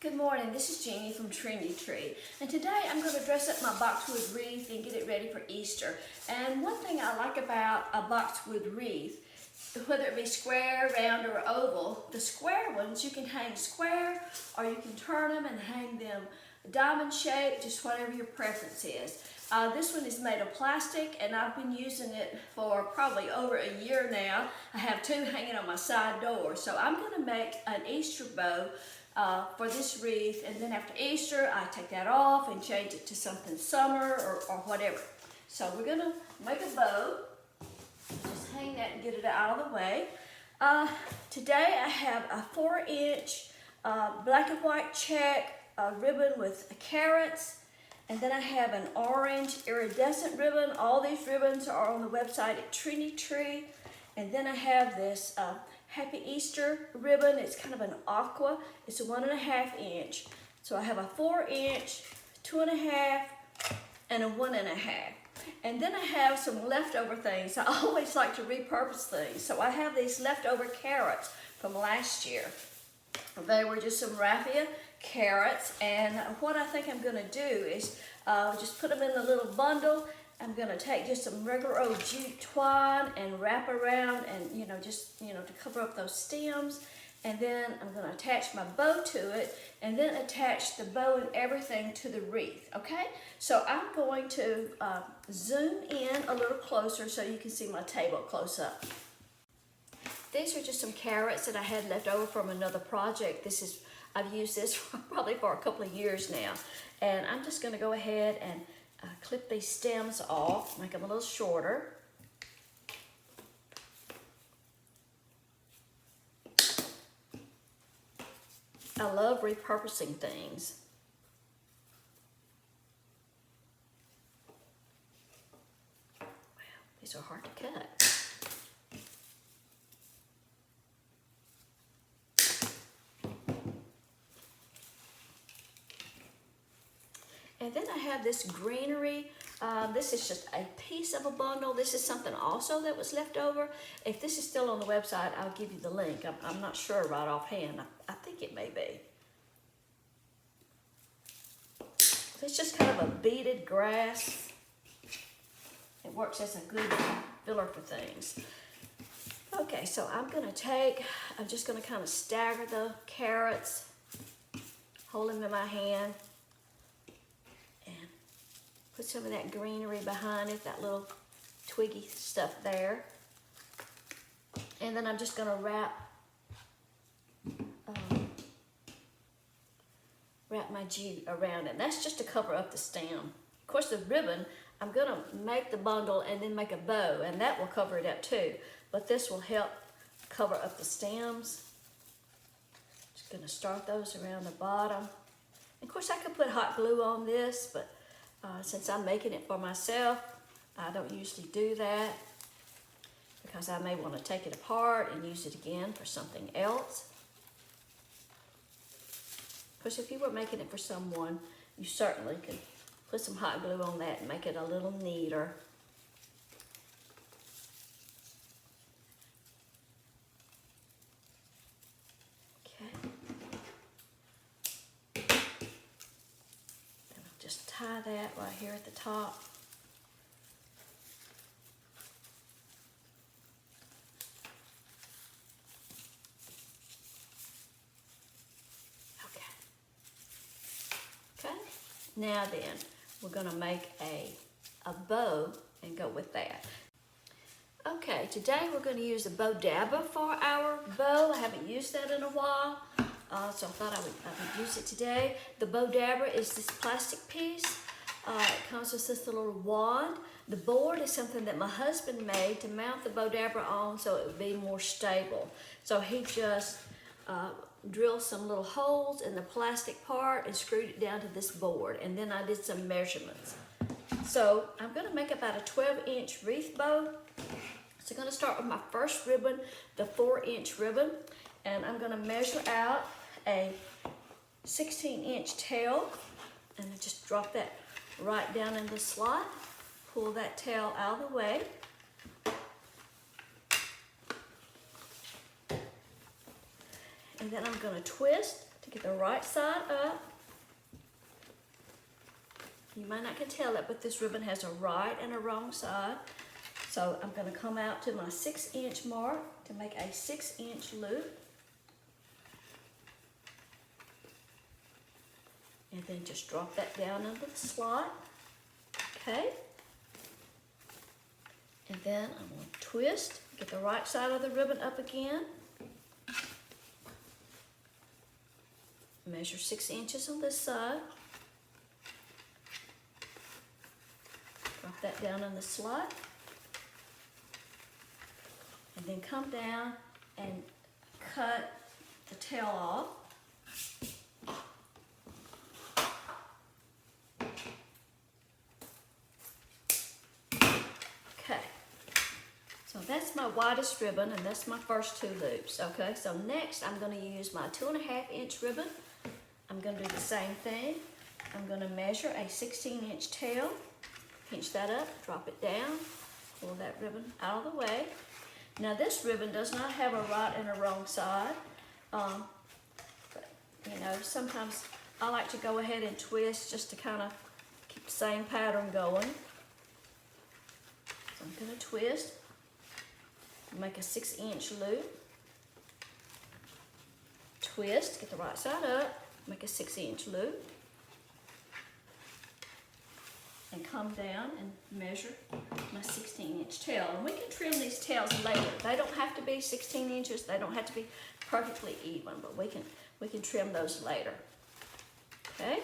Good morning, this is Jeannie from Trendy Tree, and today I'm going to dress up my boxwood wreath and get it ready for Easter. And one thing I like about a boxwood wreath, whether it be square, round, or oval, the square ones you can hang square or you can turn them and hang them diamond shape, just whatever your preference is. This one is made of plastic and I've been using it for probably over a year now. I have two hanging on my side door, so I'm going to make an Easter bow for this wreath, and then after Easter I take that off and change it to something summer or whatever. So we're going to make a bow. Just hang that and get it out of the way. Today I have a 4-inch black and white check ribbon with carrots, and then I have an orange iridescent ribbon. All these ribbons are on the website at Trendy Tree. And then I have this Happy Easter ribbon. It's kind of an aqua. It's a 1.5 inch. So I have a 4-inch, 2.5, and a 1.5. And then I have some leftover things. I always like to repurpose things. So I have these leftover carrots from last year. They were just some raffia carrots, and what I think I'm going to do is just put them in a little bundle. I'm going to take just some regular old jute twine and wrap around, and just to cover up those stems, and then I'm going to attach my bow to it, and then attach the bow and everything to the wreath. Okay, so I'm going to zoom in a little closer so you can see my table close up. These are just some carrots that I had left over from another project. I've used this probably for a couple of years now. And I'm just gonna go ahead and clip these stems off, make them a little shorter. I love repurposing things. Wow, these are hard to cut. And then I have this greenery. This is just a piece of a bundle. This is something also that was left over. If this is still on the website, I'll give you the link. I'm not sure right offhand. I think it may be. It's just kind of a beaded grass. It works as a good filler for things. Okay, so I'm just gonna kind of stagger the carrots, hold them in my hand, put some of that greenery behind it, that little twiggy stuff there. And then I'm just gonna wrap my jute around it. That's just to cover up the stem. Of course, the ribbon, I'm gonna make the bundle and then make a bow, and that will cover it up too. But this will help cover up the stems. Just gonna start those around the bottom. Of course, I could put hot glue on this, but since I'm making it for myself, I don't usually do that because I may want to take it apart and use it again for something else. Of course, if you were making it for someone, you certainly could put some hot glue on that and make it a little neater. Just tie that right here at the top. Okay. Now then, we're going to make a bow and go with that. Okay, today we're going to use the Bowdabra for our bow. I haven't used that in a while. So I thought I would use it today. The Bowdabra is this plastic piece. It comes with this little wand. The board is something that my husband made to mount the Bowdabra on so it would be more stable. So he just drilled some little holes in the plastic part and screwed it down to this board. And then I did some measurements. So I'm going to make about a 12-inch wreath bow. So I'm going to start with my first ribbon, the 4-inch ribbon. And I'm going to measure out a 16-inch tail, and I just drop that right down in the slot. Pull that tail out of the way. And then I'm going to twist to get the right side up. You might not can tell it, but this ribbon has a right and a wrong side. So I'm going to come out to my 6-inch mark to make a 6-inch loop. And then just drop that down into the slot. Okay. And then I'm going to twist, get the right side of the ribbon up again. Measure 6 inches on this side. Drop that down in the slot. And then come down and cut the tail off. Okay, so that's my widest ribbon, and that's my first 2 loops. Okay, so next I'm going to use my 2.5-inch ribbon. I'm going to do the same thing. I'm going to measure a 16-inch tail, pinch that up, drop it down, pull that ribbon out of the way. Now this ribbon does not have a right and a wrong side. But, you know, sometimes I like to go ahead and twist just to kind of keep the same pattern going. So I'm going to twist, make a 6-inch loop, twist, get the right side up, make a 6-inch loop, and come down and measure my 16-inch tail. And we can trim these tails later. They don't have to be 16 inches. They don't have to be perfectly even, but we can trim those later. Okay.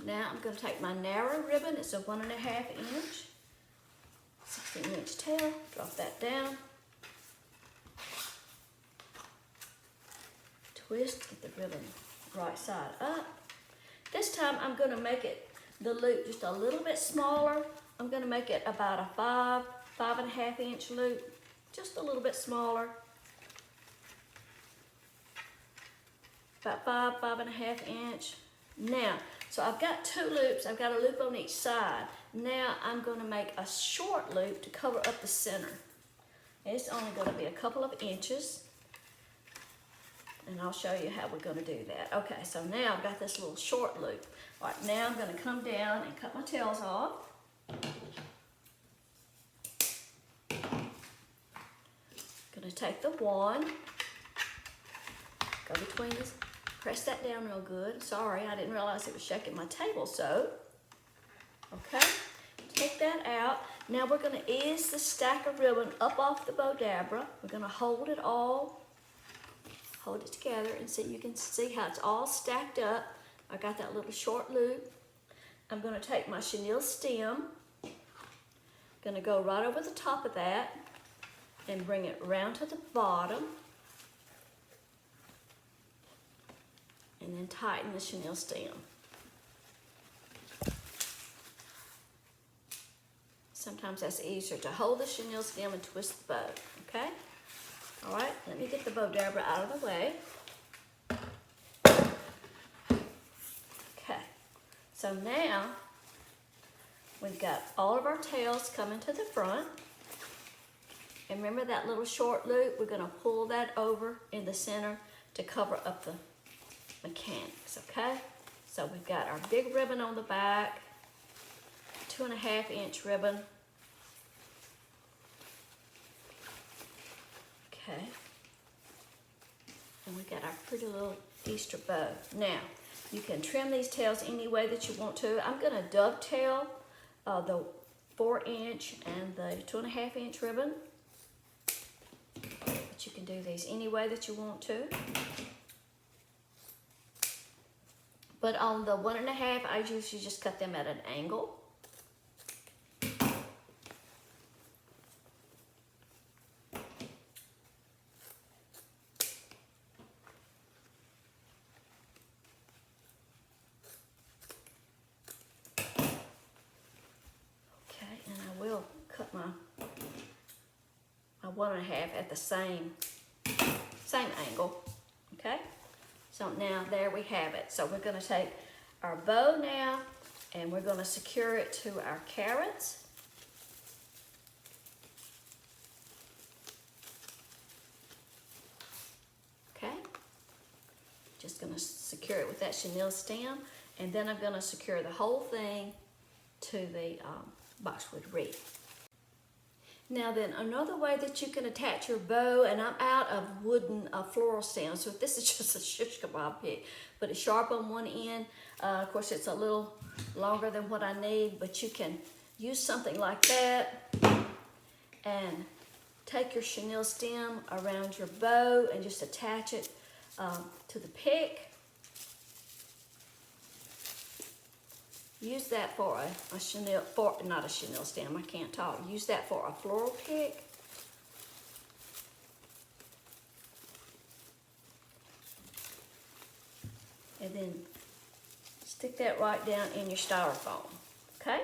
Now I'm going to take my narrow ribbon. It's a 1.5 inch, 16-inch tail. Drop that down. Twist, get the ribbon right side up. This time I'm going to make it the loop just a little bit smaller. I'm going to make it about a 5.5 inch loop, just a little bit smaller. About 5.5 inch. Now, so I've got 2 loops. I've got a loop on each side. Now I'm going to make a short loop to cover up the center. It's only going to be a couple of inches. And I'll show you how we're going to do that. Okay, so now I've got this little short loop. All right, now I'm going to come down and cut my tails off. Going to take the one, go between this, press that down real good. Sorry, I didn't realize it was shaking my table so. Okay, take that out. Now we're going to ease the stack of ribbon up off the Bowdabra. We're going to hold it all. Hold it together and see, you can see how it's all stacked up. I got that little short loop. I'm going to take my chenille stem, going to go right over the top of that and bring it around to the bottom and then tighten the chenille stem. Sometimes that's easier to hold the chenille stem and twist the bow, okay? All right, let me get the Bowdabra out of the way. Okay, so now we've got all of our tails coming to the front. And remember that little short loop? We're gonna pull that over in the center to cover up the mechanics, okay? So we've got our big ribbon on the back, 2.5 inch ribbon. Okay, and we got our pretty little Easter bow. Now, you can trim these tails any way that you want to. I'm going to dovetail the 4 inch and the 2.5 inch ribbon. But you can do these any way that you want to. But on the 1.5, I usually just cut them at an angle. My 1.5 at the same angle, okay? So now there we have it. So we're going to take our bow now and we're going to secure it to our carrots. Okay? Just gonna secure it with that chenille stem, and then I'm gonna secure the whole thing to the boxwood wreath. Now then, another way that you can attach your bow, and I'm out of wooden floral stems, so this is just a shish kebab pick, but it's sharp on one end. Of course, it's a little longer than what I need, but you can use something like that and take your chenille stem around your bow and just attach it to the pick. Use that for a chenille, not a chenille stem, I can't talk. Use that for a floral pick. And then stick that right down in your styrofoam, okay?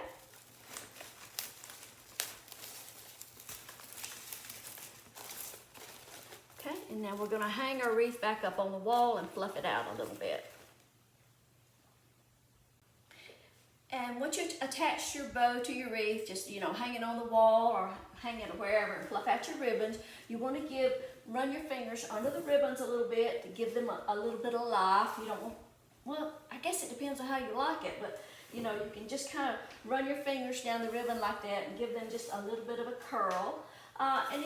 Okay, and now we're gonna hang our wreath back up on the wall and fluff it out a little bit. And once you attach your bow to your wreath, just, you know, hang it on the wall or hang it wherever and fluff out your ribbons, you want to run your fingers under the ribbons a little bit to give them a little bit of life. You don't want, well, I guess it depends on how you like it, but, you know, you can just kind of run your fingers down the ribbon like that and give them just a little bit of a curl. And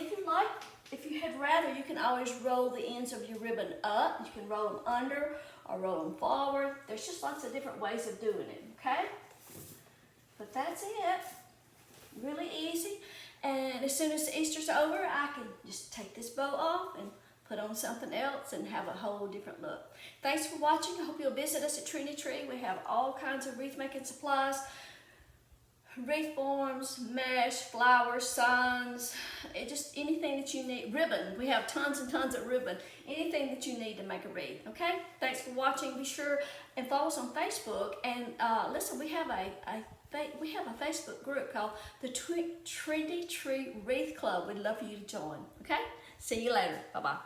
if you had rather, you can always roll the ends of your ribbon up. You can roll them under or roll them forward. There's just lots of different ways of doing it, okay? But that's it, really easy. And as soon as Easter's over, I can just take this bow off and put on something else and have a whole different look. Thanks for watching. I hope you'll visit us at Trendy Tree. We have all kinds of wreath making supplies, wreath forms, mesh, flowers, signs, just anything that you need. Ribbon, we have tons and tons of ribbon. Anything that you need to make a wreath, okay? Thanks for watching. Be sure and follow us on Facebook. And listen, we have a Facebook group called the Trendy Tree Wreath Club. We'd love for you to join, okay? See you later. Bye-bye.